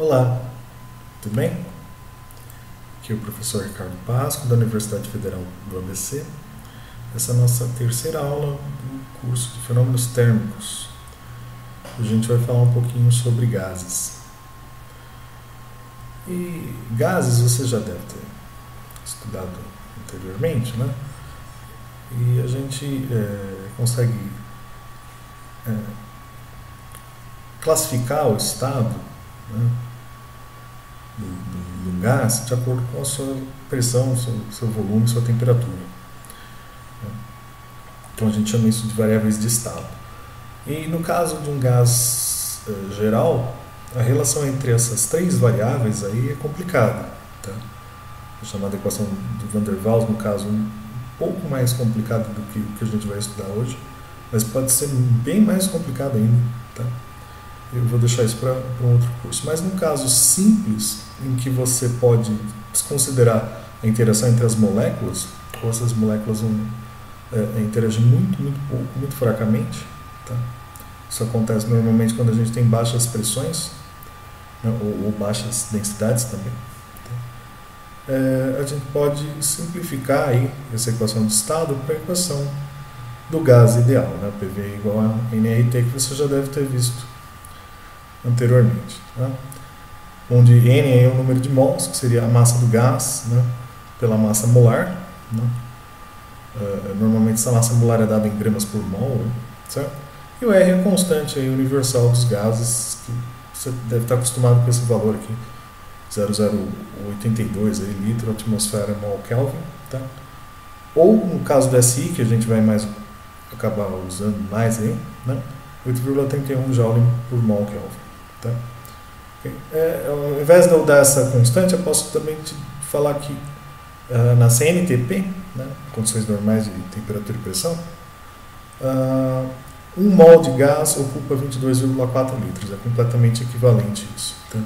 Olá, tudo bem? Aqui é o professor Ricardo Pasco, da Universidade Federal do ABC. Essa é a nossa terceira aula do curso de Fenômenos Térmicos. A gente vai falar um pouquinho sobre gases. E gases você já deve ter estudado anteriormente, né? E a gente consegue classificar o estado, né, do gás de acordo com a sua pressão, seu volume, sua temperatura. Então a gente chama isso de variáveis de estado. E no caso de um gás geral, a relação entre essas três variáveis aí é complicada. Tá? A chamada equação de Van der Waals, no caso, um pouco mais complicada do que o que a gente vai estudar hoje, mas pode ser bem mais complicada ainda. Tá? Eu vou deixar isso para um outro curso. Mas num caso simples, em que você pode desconsiderar a interação entre as moléculas, ou essas moléculas vão interagir muito pouco, muito fracamente. Tá? Isso acontece normalmente quando a gente tem baixas pressões, né, ou baixas densidades também. Tá? A gente pode simplificar aí essa equação de estado para a equação do gás ideal, né, PV igual a nRT, que você já deve ter visto anteriormente, tá? Onde N é o número de mols, que seria a massa do gás, né, pela massa molar, né? Normalmente essa massa molar é dada em gramas por mol, né, certo? E o R é a constante aí, universal dos gases, que você deve estar acostumado com esse valor aqui, 0,082 aí, litro, atmosfera, mol, Kelvin, tá? Ou no caso do SI, que a gente vai acabar usando mais aí, né, 8,31 joule por mol Kelvin. Tá? Okay. Ao invés de eu dar essa constante, eu posso também te falar que na CNTP, né, condições normais de temperatura e pressão, 1 mol de gás ocupa 22,4 litros, é completamente equivalente a isso. Tá?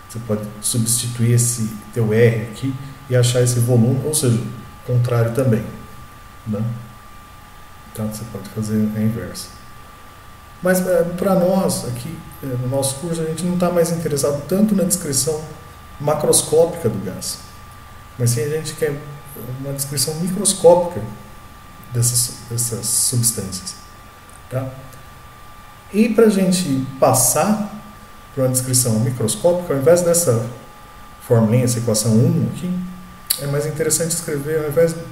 Você pode substituir esse teu R aqui e achar esse volume, ou seja, o contrário também. Né? Então você pode fazer a inversa. Mas para nós, aqui no nosso curso, a gente não está mais interessado tanto na descrição macroscópica do gás, mas sim a gente quer uma descrição microscópica dessas substâncias. Tá? E para a gente passar para uma descrição microscópica, ao invés dessa formulinha, essa equação 1 aqui, é mais interessante escrever, ao invés do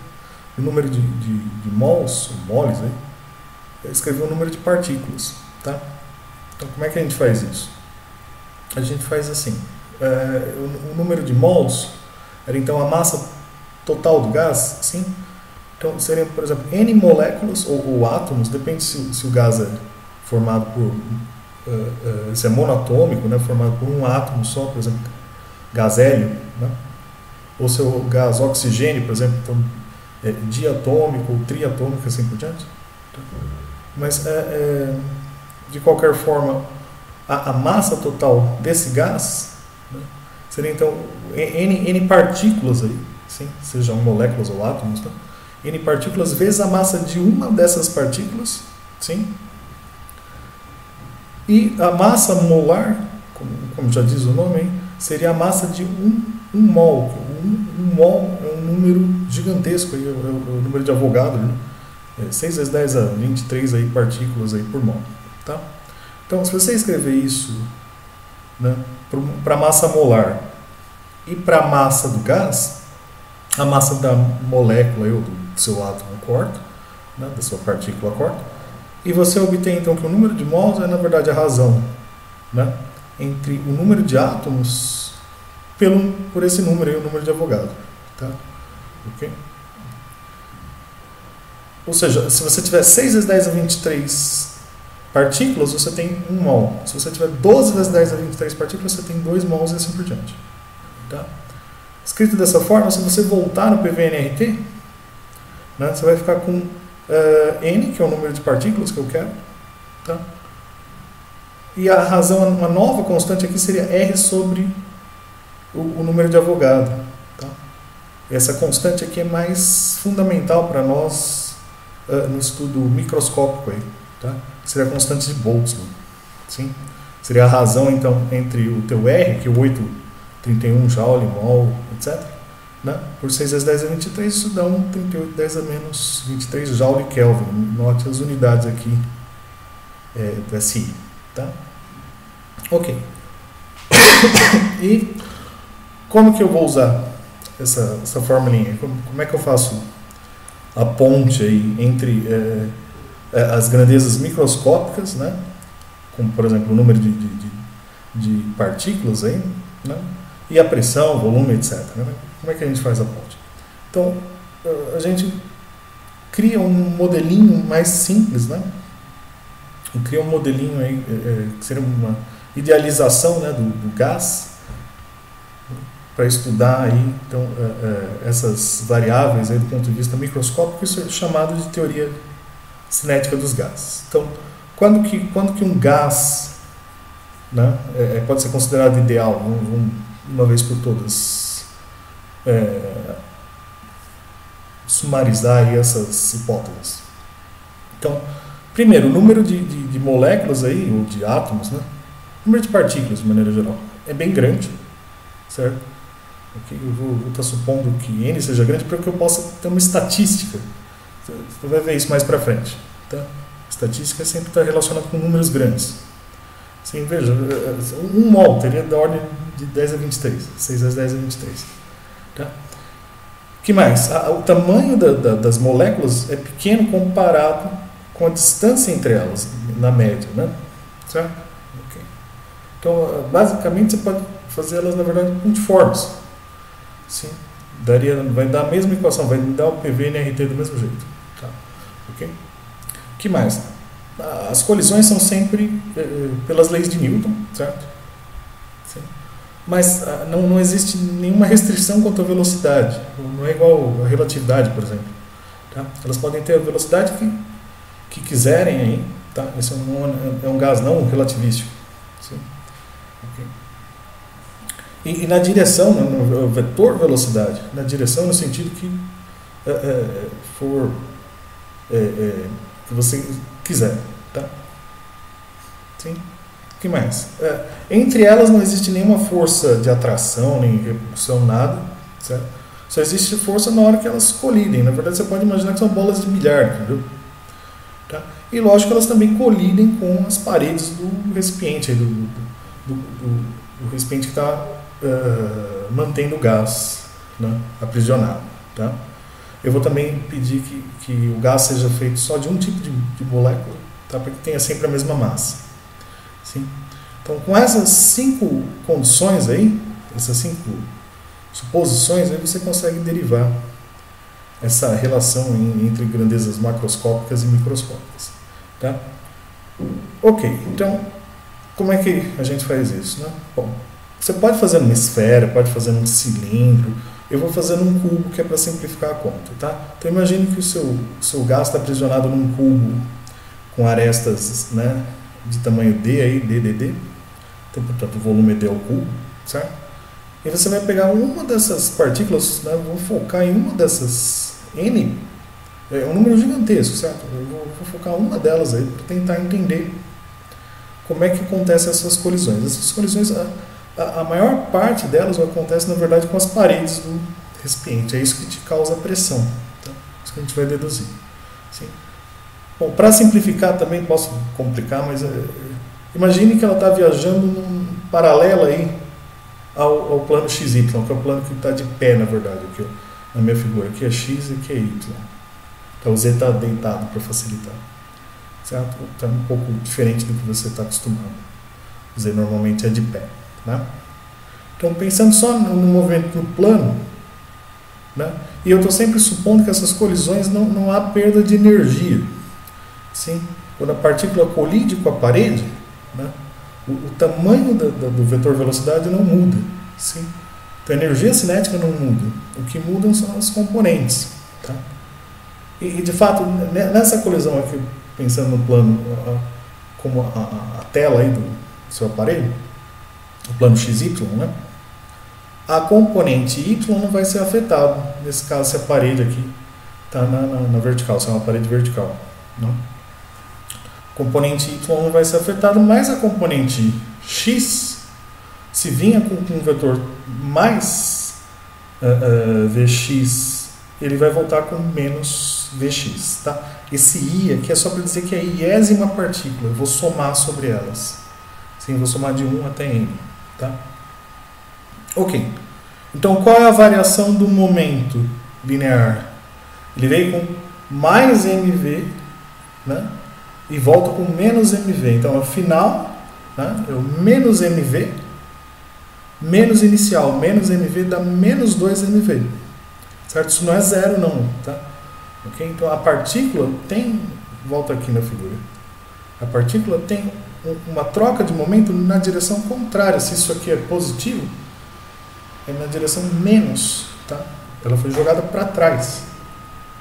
número de mols, ou moles, aí, escrever o número de partículas, tá? Então, como é que a gente faz isso? A gente faz assim, o número de mols era então a massa total do gás, sim? Então, seria, por exemplo, N moléculas ou átomos, depende se o gás é formado por, se é monatômico, né, formado por um átomo só, por exemplo, gás hélio, né? Ou se é o gás oxigênio, por exemplo, então, diatômico ou triatômico, assim por diante. Mas, de qualquer forma, a massa total desse gás, né, seria então N partículas aí, sim, sejam moléculas ou átomos, tá? N partículas vezes a massa de uma dessas partículas, sim? E a massa molar, como já diz o nome, hein, seria a massa de um mol. Um mol é um número gigantesco, aí, é o número de Avogadro, né? 6 vezes 10 a 23 aí, partículas aí por mol. Tá? Então, se você escrever isso, né, para a massa molar e para a massa do gás, a massa da molécula ou do seu átomo corta, né, da sua partícula corta, e você obtém então que o número de mols é na verdade a razão, né, entre o número de átomos por esse número aí, o número de Avogadro. Tá? Ok? Ou seja, se você tiver 6 vezes 10 a 23 partículas, você tem 1 mol. Se você tiver 12 vezes 10 a 23 partículas, você tem 2 mols e assim por diante. Tá? Escrito dessa forma, se você voltar no PVNRT, né, você vai ficar com N, que é o número de partículas que eu quero. Tá? E a razão, uma nova constante aqui seria R sobre o número de Avogadro. Tá? E essa constante aqui é mais fundamental para nós no estudo microscópico aí, tá? Seria a constante de Boltzmann, sim? seria a razão então entre o teu R, que é 831 Joule, mol, etc., né? Por 6 vezes 10 a 23, isso dá um 38 10 a menos 23 Joule Kelvin. Note as unidades aqui do SI. Tá? Ok. E como que eu vou usar essa formulinha? Como é que eu faço a ponte aí entre as grandezas microscópicas, né? Como, por exemplo, o número de partículas aí, né? E a pressão, volume, etc., né? Como é que a gente faz a ponte? Então, a gente cria um modelinho mais simples, né? Cria um modelinho aí, que seria uma idealização, né, do gás, para estudar aí, então, essas variáveis aí do ponto de vista microscópico. Isso é chamado de teoria cinética dos gases. Então, quando que um gás, né, pode ser considerado ideal, uma vez por todas, sumarizar aí essas hipóteses. Então, primeiro, o número de moléculas aí, ou de átomos, né, o número de partículas de maneira geral é bem grande, certo? Aqui eu vou estar supondo que N seja grande para que eu possa ter uma estatística. Você vai ver isso mais para frente. Tá? Estatística sempre está relacionada com números grandes. Assim, veja, um mol teria da ordem de 10 a 23, 6 vezes 10 a 23. Tá? O que mais? O tamanho das moléculas é pequeno comparado com a distância entre elas, na média, né? Certo? Okay. Então, basicamente, você pode fazer elas, na verdade, multiformes. Sim? Vai dar a mesma equação, vai dar o PV e NRT do mesmo jeito. Tá? Ok? O que mais? As colisões são sempre pelas leis de Newton, certo? Sim. Mas não existe nenhuma restrição quanto à velocidade. Não é igual a relatividade, por exemplo. Tá? Elas podem ter a velocidade que quiserem aí. Tá? Esse é um gás não relativístico. Sim. Okay. E na direção, no vetor velocidade, na direção no sentido que que você quiser, tá? Sim. O que mais? Entre elas não existe nenhuma força de atração, nem repulsão, nada, certo? Só existe força na hora que elas colidem. Na verdade, você pode imaginar que são bolas de bilhar, entendeu? Tá? E lógico que elas também colidem com as paredes do recipiente, do recipiente que está mantendo o gás, né, aprisionado. Tá? Eu vou também pedir que o gás seja feito só de um tipo de molécula, tá? Para que tenha sempre a mesma massa. Sim? Então, com essas 5 condições aí, essas 5 suposições, aí você consegue derivar essa relação entre grandezas macroscópicas e microscópicas. Tá? Ok, então, como é que a gente faz isso? Né? Bom, você pode fazer numa esfera, pode fazer num cilindro. Eu vou fazer num cubo, que é para simplificar a conta. Tá? Então, imagine que o seu gás está aprisionado num cubo com arestas, né, de tamanho D, aí, DDD. Então, portanto, o volume é D ao cubo. Certo? E você vai pegar uma dessas partículas, né, vou focar em uma dessas N, é um número gigantesco, certo? Eu vou focar uma delas aí para tentar entender como é que acontecem essas colisões. Essas colisões, a maior parte delas acontece, na verdade, com as paredes do recipiente. É isso que te causa pressão. Tá? Isso que a gente vai deduzir. Sim. Bom, para simplificar também, posso complicar, mas imagine que ela está viajando num paralelo aí ao plano XY, que é o plano que está de pé, na verdade, aqui, ó. Na minha figura, aqui é X e aqui é Y. Então o Z está deitado para facilitar. Certo? Está um pouco diferente do que você está acostumado. O Z normalmente é de pé. Né? Então, pensando só no movimento no plano, né? E eu estou sempre supondo que essas colisões não há perda de energia. Sim? Quando a partícula colide com a parede, né? O tamanho do vetor velocidade não muda. Sim? Então, a energia cinética não muda. O que mudam são os componentes. Tá? E, de fato, nessa colisão aqui, pensando no plano, como a tela aí do seu aparelho, o plano XY, né? A componente Y não vai ser afetada. Nesse caso, se a parede aqui está na vertical, se é uma parede vertical. Não? A componente Y não vai ser afetada, mas a componente x, se vinha com um vetor mais Vx, ele vai voltar com menos Vx, tá? Esse I aqui é só para dizer que é a iésima partícula, eu vou somar sobre elas. Sim, eu vou somar de 1 até n, tá? Ok. Então, qual é a variação do momento linear? Ele veio com mais mv, né? E volta com menos mv. Então, no final, né, é o menos mv, menos inicial, menos mv dá menos 2mv. Certo? Isso não é zero, não. Tá? Okay? Então, a partícula tem... Volta aqui na figura. A partícula tem uma troca de momento na direção contrária. Se isso aqui é positivo, é na direção menos. Tá? Ela foi jogada para trás.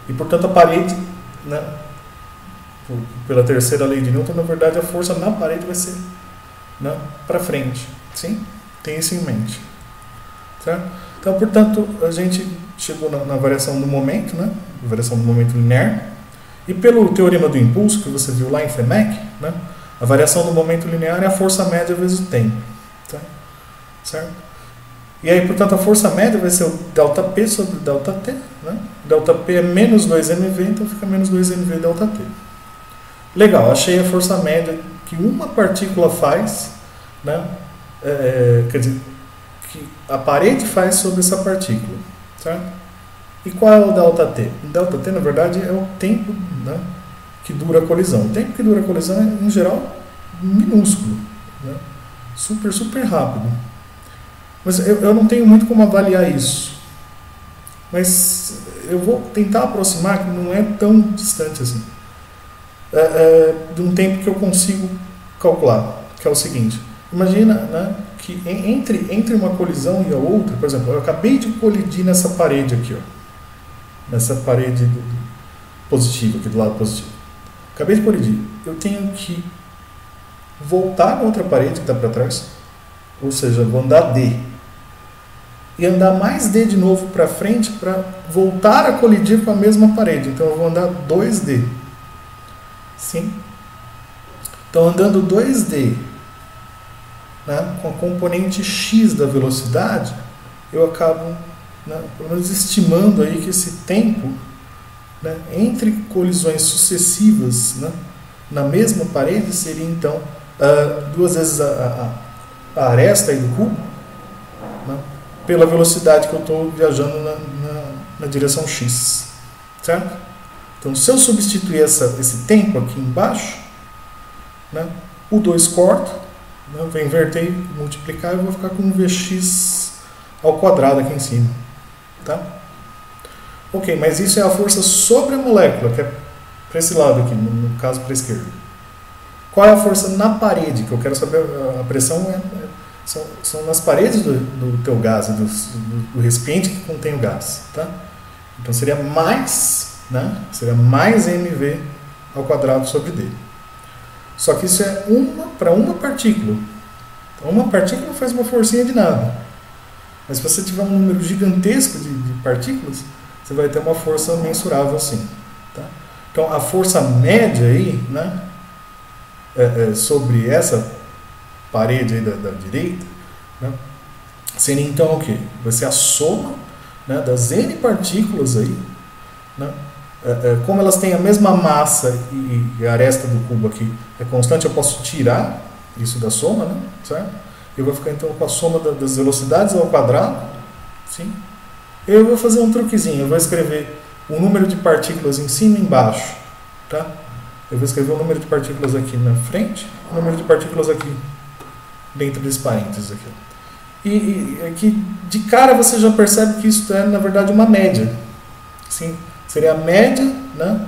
E, portanto, a parede, né, pela terceira lei de Newton, na verdade, a força na parede vai ser, né, para frente. Sim? Tem isso em mente. Certo? Então, portanto, a gente chegou na variação do momento, né, variação do momento linear. E pelo teorema do impulso, que você viu lá em FEMEC, né, a variação do momento linear é a força média vezes o tempo. Tá? Certo? E aí, portanto, a força média vai ser o ΔP sobre ΔT. Né? ΔP é menos 2mv, então fica menos 2mv ΔT. Legal, achei a força média que uma partícula faz, né? Quer dizer, que a parede faz sobre essa partícula. Certo? E qual é o ΔT? O ΔT, na verdade, é o tempo, né, que dura a colisão. O tempo que dura a colisão é, em geral, minúsculo. Né? Super, super rápido. Mas eu não tenho muito como avaliar isso. Mas eu vou tentar aproximar, que não é tão distante assim, de um tempo que eu consigo calcular, que é o seguinte. Imagina, né, que entre uma colisão e a outra, por exemplo, eu acabei de colidir nessa parede aqui, ó, nessa parede positiva, aqui do lado positivo. Acabei de colidir. Eu tenho que voltar na outra parede que está para trás, ou seja, vou andar D. E andar mais D de novo para frente para voltar a colidir com a mesma parede. Então eu vou andar 2D. Sim? Então andando 2D, né, com a componente x da velocidade, eu acabo, né, pelo menos estimando aí que esse tempo, né, entre colisões sucessivas, né, na mesma parede seria então 2 vezes a aresta aí do cubo, né, pela velocidade que eu estou viajando na direção x. Certo? Então, se eu substituir esse tempo aqui embaixo, né, o 2 corta, né, eu vou inverter e multiplicar e vou ficar com um Vx ao quadrado aqui em cima. Tá? Ok, mas isso é a força sobre a molécula, que é para esse lado aqui, no caso para a esquerda. Qual é a força na parede? Que eu quero saber, a pressão são nas paredes do teu gás, do recipiente que contém o gás. Tá? Então seria mais, né? Seria mais mv ao quadrado sobre d. Só que isso é para uma partícula. Então uma partícula faz uma forcinha de nada. Mas se você tiver um número gigantesco de partículas, você vai ter uma força mensurável assim. Tá? Então a força média aí, né, sobre essa parede aí da direita, né, seria então o quê? Vai ser a soma, né, das n partículas aí, né, como elas têm a mesma massa e a aresta do cubo aqui é constante, eu posso tirar isso da soma, né, certo? Eu vou ficar então com a soma das velocidades ao quadrado, sim? Eu vou fazer um truquezinho, eu vou escrever o número de partículas em cima e embaixo, tá? Eu vou escrever o número de partículas aqui na frente, o número de partículas aqui dentro desse parênteses aqui. E aqui, de cara, você já percebe que isso é, na verdade, uma média. Sim, seria a média, né,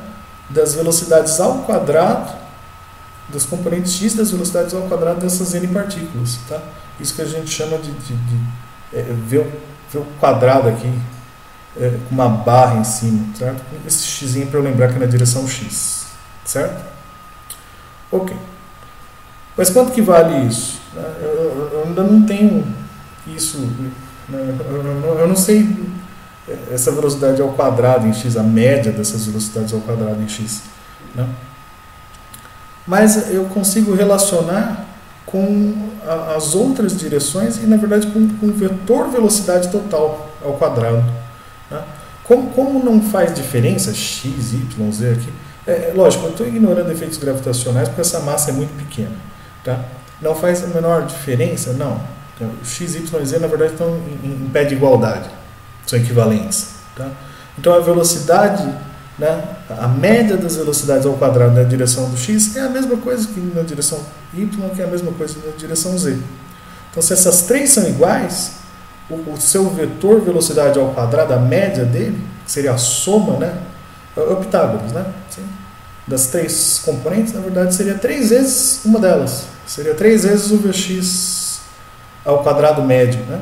das velocidades ao quadrado, dos componentes x das velocidades ao quadrado dessas n partículas. Tá? Isso que a gente chama de ver o quadrado aqui, com uma barra em cima. Certo? Esse x para eu lembrar que é na direção x. Certo? Ok. Mas quanto que vale isso? Eu ainda não tenho isso, né? Eu não sei essa velocidade ao quadrado em x, a média dessas velocidades ao quadrado em x, né? Mas eu consigo relacionar com as outras direções e, na verdade, com o vetor velocidade total ao quadrado. Né? Como não faz diferença x, y, z aqui, lógico, eu estou ignorando efeitos gravitacionais porque essa massa é muito pequena. Tá? Não faz a menor diferença? Não. Então, x, y e z, na verdade, estão em pé de igualdade. São equivalentes. Tá? Então, a velocidade, né, a média das velocidades ao quadrado na direção do x é a mesma coisa que na direção y, que é a mesma coisa na direção z. Então, se essas três são iguais, o seu vetor velocidade ao quadrado, a média dele, que seria a soma, né, é o Pitágoras, né, das três componentes, na verdade, seria 3 vezes uma delas. Seria 3 vezes o Vx ao quadrado médio, né?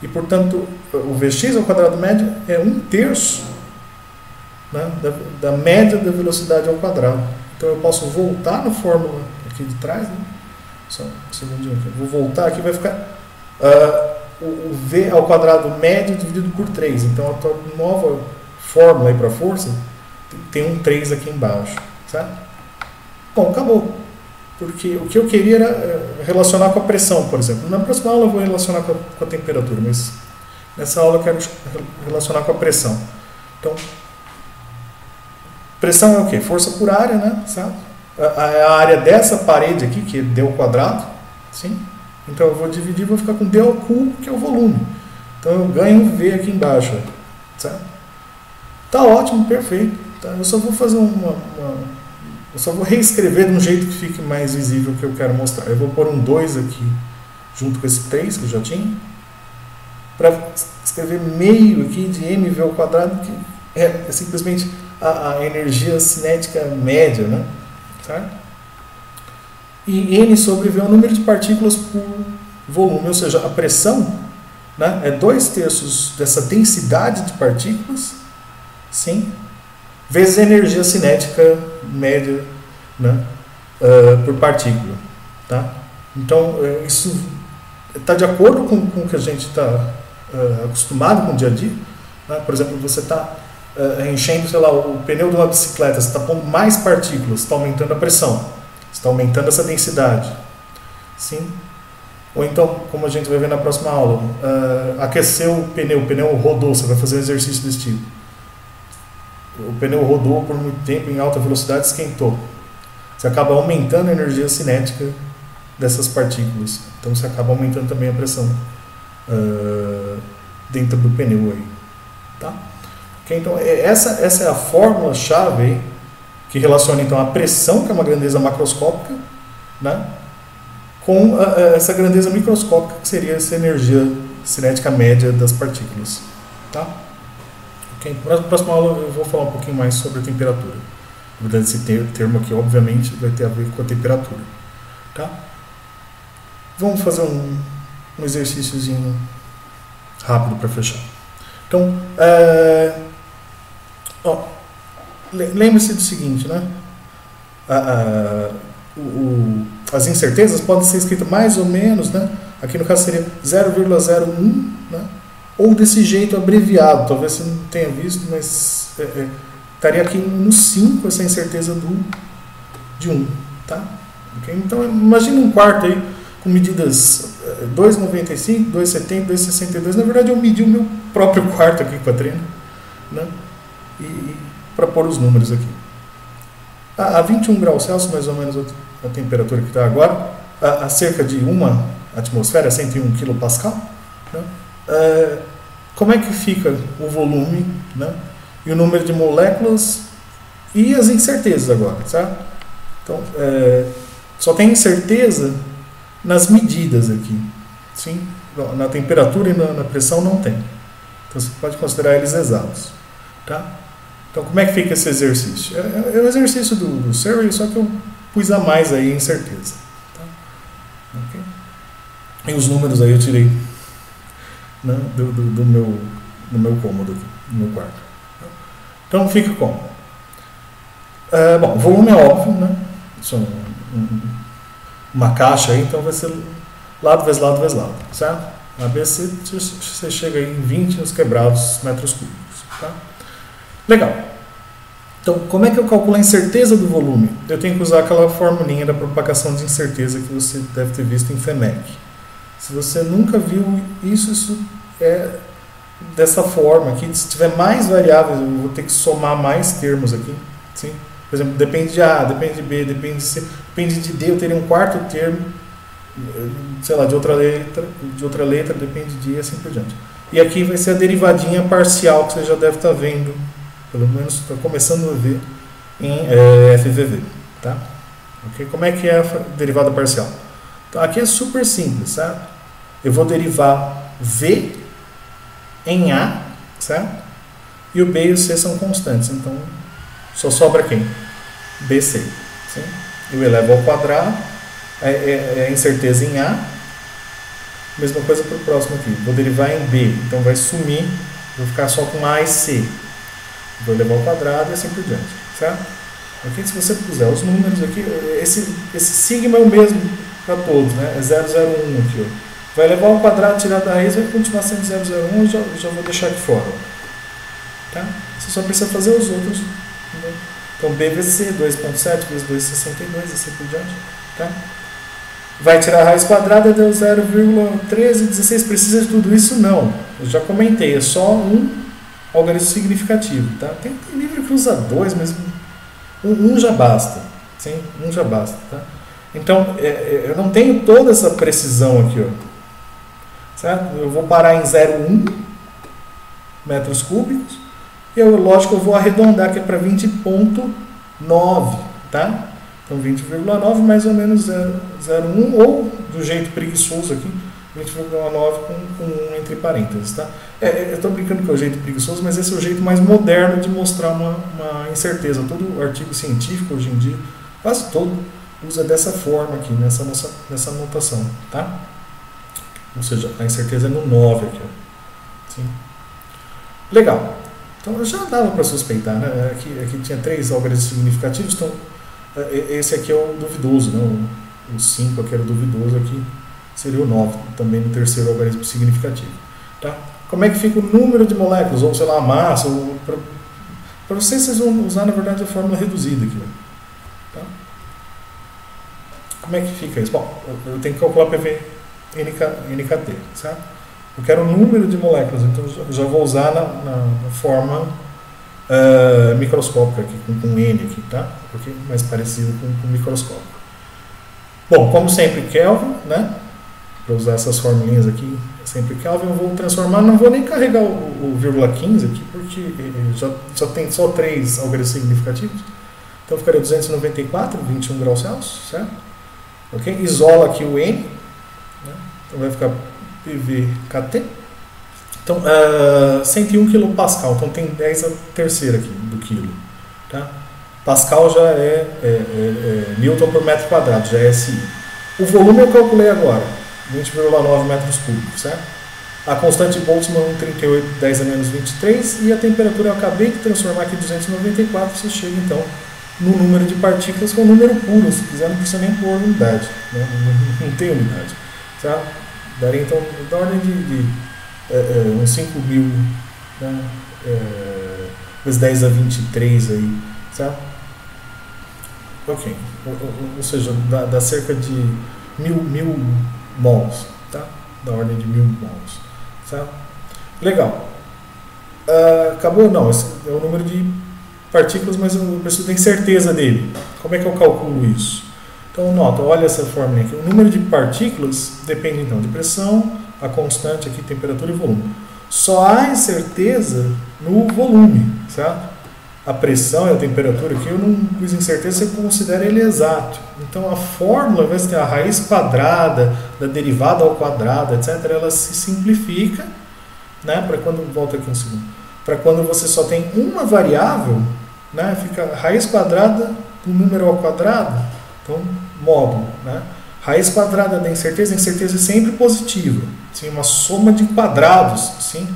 E, portanto, o Vx ao quadrado médio é 1/3, né, da média da velocidade ao quadrado. Então, eu posso voltar na fórmula aqui de trás, né? Só um segundinho aqui. Vou voltar aqui, vai ficar o V ao quadrado médio dividido por 3. Então, a nova fórmula aí para força tem um 3 aqui embaixo, certo? Bom, acabou. Porque o que eu queria era relacionar com a pressão, por exemplo. Na próxima aula eu vou relacionar com a temperatura, mas nessa aula eu quero relacionar com a pressão. Então, pressão é o quê? Força por área, né? Sabe? A área dessa parede aqui, que é d ao quadrado, sim? Então eu vou dividir, vou ficar com d ao cubo, que é o volume. Então eu ganho um V aqui embaixo, certo? Tá ótimo, perfeito. Tá? Eu só vou fazer eu só vou reescrever de um jeito que fique mais visível o que eu quero mostrar. Eu vou pôr um 2 aqui, junto com esse 3 que eu já tinha, para escrever meio aqui de mv ao quadrado, que é simplesmente a energia cinética média, né? Certo? E n sobre v é o número de partículas por volume, ou seja, a pressão, né, é 2/3 dessa densidade de partículas, sim, vezes a energia cinética média, né, por partícula. Tá? Então, isso está de acordo com o que a gente está acostumado com o dia a dia. Né? Por exemplo, você está enchendo, sei lá, o pneu de uma bicicleta, você está pondo mais partículas, está aumentando a pressão, está aumentando essa densidade. Sim? Ou então, como a gente vai ver na próxima aula, aqueceu o pneu rodou, você vai fazer um exercício desse tipo. O pneu rodou por muito tempo em alta velocidade, esquentou. Você acaba aumentando a energia cinética dessas partículas. Então você acaba aumentando também a pressão dentro do pneu aí. Tá? Okay, então essa é a fórmula-chave aí, que relaciona então a pressão, que é uma grandeza macroscópica, né, com essa grandeza microscópica, que seria essa energia cinética média das partículas. Tá? Okay. Na próxima aula eu vou falar um pouquinho mais sobre a temperatura. Na verdade, esse termo aqui, obviamente, vai ter a ver com a temperatura. Tá? Vamos fazer um exercíciozinho rápido para fechar. Então, lembre-se do seguinte, né? As incertezas podem ser escritas mais ou menos, né? Aqui no caso seria 0,01, né? Ou desse jeito abreviado, talvez você não tenha visto, mas estaria aqui no 5 essa incerteza de 1, tá? Okay? Então, imagine um quarto aí com medidas 2,95, 2,70, 2,62. Na verdade, eu medi o meu próprio quarto aqui com a treina, né? E para pôr os números aqui. A 21 graus Celsius, mais ou menos a temperatura que está agora, a cerca de uma atmosfera, 101 kPa, né? Como é que fica o volume, né, e o número de moléculas e as incertezas agora, certo? Então, só tem incerteza nas medidas aqui, sim? Na temperatura e na pressão não tem. Então, você pode considerar eles exatos, tá? Então, como é que fica esse exercício? É o exercício do Survey, só que eu pus a mais aí incerteza. Tá? Okay? E os números aí eu tirei, né, do meu cômodo aqui, do meu quarto. Então fica como? Bom, o volume é óbvio, né? Isso é uma caixa aí, então vai ser lado vezes lado vezes lado, certo? ABC você chega aí em 20 nos quebrados metros cúbicos, tá? Legal. Então, como é que eu calculo a incerteza do volume? Eu tenho que usar aquela formulinha da propagação de incerteza que você deve ter visto em FEMEC. Se você nunca viu isso, isso é dessa forma aqui. Se tiver mais variáveis, eu vou ter que somar mais termos aqui. Sim? Por exemplo, depende de A, depende de B, depende de C, depende de D, eu teria um quarto termo, sei lá, de outra letra, depende de E, assim por diante. E aqui vai ser a derivadinha parcial que você já deve estar vendo, pelo menos está começando a ver em FVV, tá? Okay? Como é que é a derivada parcial? Então, aqui é super simples, certo? Eu vou derivar V em A, certo? E o B e o C são constantes, então só sobra quem? BC. Sim? Eu elevo ao quadrado, é a incerteza em A. Mesma coisa para o próximo aqui. Vou derivar em B, então vai sumir, vou ficar só com A e C. Vou elevar ao quadrado e assim por diante. Certo? Aqui, se você puser os números aqui, esse sigma é o mesmo para todos, né? É 001 aqui. Ó. Vai elevar ao quadrado, tirar da raiz, vai continuar sendo 001, já vou deixar aqui fora. Tá? Você só precisa fazer os outros. Entendeu? Então, BVC, 2.7 vezes 2,62, assim por diante. Tá? Vai tirar a raiz quadrada, deu 0,1316. Precisa de tudo isso? Não. Eu já comentei, é só um algarismo significativo. Tá? Tem livro que usa 2, mas um já basta. Sim? Um já basta. Tá? Então, eu não tenho toda essa precisão aqui. Ó. Certo? Eu vou parar em 0,1 metros cúbicos. E lógico, eu vou arredondar aqui para 20,9. Tá? Então, 20,9 mais ou menos 0,01, ou do jeito preguiçoso aqui, 20,9 com 1 entre parênteses. Tá? Eu estou brincando que é o jeito preguiçoso, mas esse é o jeito mais moderno de mostrar uma incerteza. Todo artigo científico hoje em dia, quase todo, usa dessa forma aqui, nessa notação. Tá? Ou seja, a incerteza é no 9 aqui. Ó. Sim. Legal. Então, já dava para suspeitar. Né? Aqui tinha 3 algarismos significativos, então esse aqui é o duvidoso, né? O 5 aqui era o duvidoso, aqui seria o 9, também no terceiro algarismo significativo. Tá? Como é que fica o número de moléculas, ou sei lá, a massa, para vocês vão usar, na verdade, a fórmula reduzida aqui. Tá? Como é que fica isso? Bom, eu tenho que calcular PV NKT, certo? Eu quero o número de moléculas, então eu já vou usar na forma microscópica aqui, com N aqui, tá? Porque é mais parecido com microscópico. Bom, como sempre, Kelvin, né? Para usar essas formulinhas aqui, sempre Kelvin, eu vou transformar, não vou nem carregar o vírgula 15 aqui, porque já tem só 3 algarismos significativos. Então ficaria 294, 21 graus Celsius, certo? Ok? Isola aqui o N, né? Então vai ficar PVKT. Então, 101 kPa, então tem 10 a terceira aqui do quilo. Tá? Pascal já é Newton por metro quadrado, já é SI. O volume eu calculei agora, 20,9 metros cúbicos, certo? A constante de Boltzmann 38, 10 a menos 23, e a temperatura eu acabei de transformar aqui 294, você chega então no número de partículas, que é um número puro, se quiser não precisa nem pôr unidade, né? Não tem unidade. Certo? Daria então da ordem de uns 5.000, né? Vezes 10 a 23 aí, certo? Ok. Ou seja, dá cerca de 1.000 mols, tá? Da ordem de 1.000 mols, certo? Legal. Acabou? Não, esse é o número de partículas, mas eu preciso ter certeza dele. Como é que eu calculo isso? Então, nota, olha essa fórmula aqui. O número de partículas depende, então, de pressão, a constante aqui, temperatura e volume. Só há incerteza no volume, certo? A pressão e a temperatura aqui, eu não pus incerteza, você considera ele exato. Então, a fórmula, ao invés de ter a raiz quadrada, da derivada ao quadrado, etc., ela se simplifica, né? Para quando, volta aqui um segundo, para quando você só tem uma variável, né? Fica raiz quadrada do número ao quadrado, então, módulo, né? Raiz quadrada da incerteza, a incerteza é sempre positiva, sim, uma soma de quadrados, sim,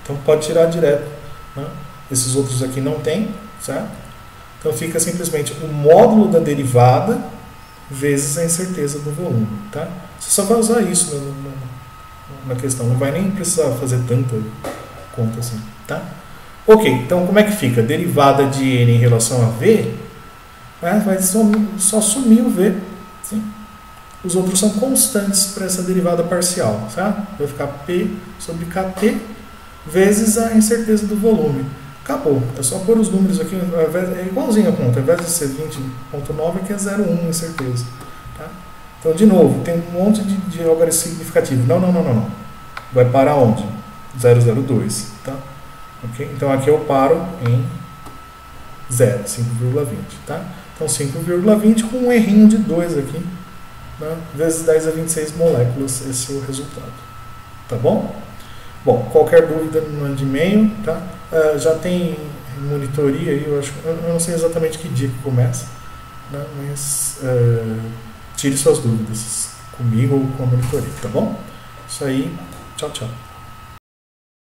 então pode tirar direto, né? Esses outros aqui não tem, certo? Então fica simplesmente o módulo da derivada vezes a incerteza do volume, tá? Você só vai usar isso na questão, não vai nem precisar fazer tanta conta assim, tá? Ok, então como é que fica? Derivada de n em relação a v, né, vai só sumir o v. Sim. Os outros são constantes para essa derivada parcial. Tá? Vai ficar P sobre KT vezes a incerteza do volume. Acabou. É só pôr os números aqui. É igualzinho a conta. Ao invés de ser 20,9, aqui é 0,1 incerteza. Tá? Então, de novo, tem um monte de algarismo significativo. Não. Vai parar onde? 0,02. Tá? Okay? Então, aqui eu paro em 0, 5,20. Tá? Então, 5,20 com um errinho de 2 aqui. Né? Vezes 10 a 26 moléculas. Esse é o resultado. Tá bom? Bom, qualquer dúvida mande e-mail, tá? Já tem monitoria aí, eu não sei exatamente que dia que começa, né? Mas tire suas dúvidas comigo ou com a monitoria, tá bom? Isso aí, tchau.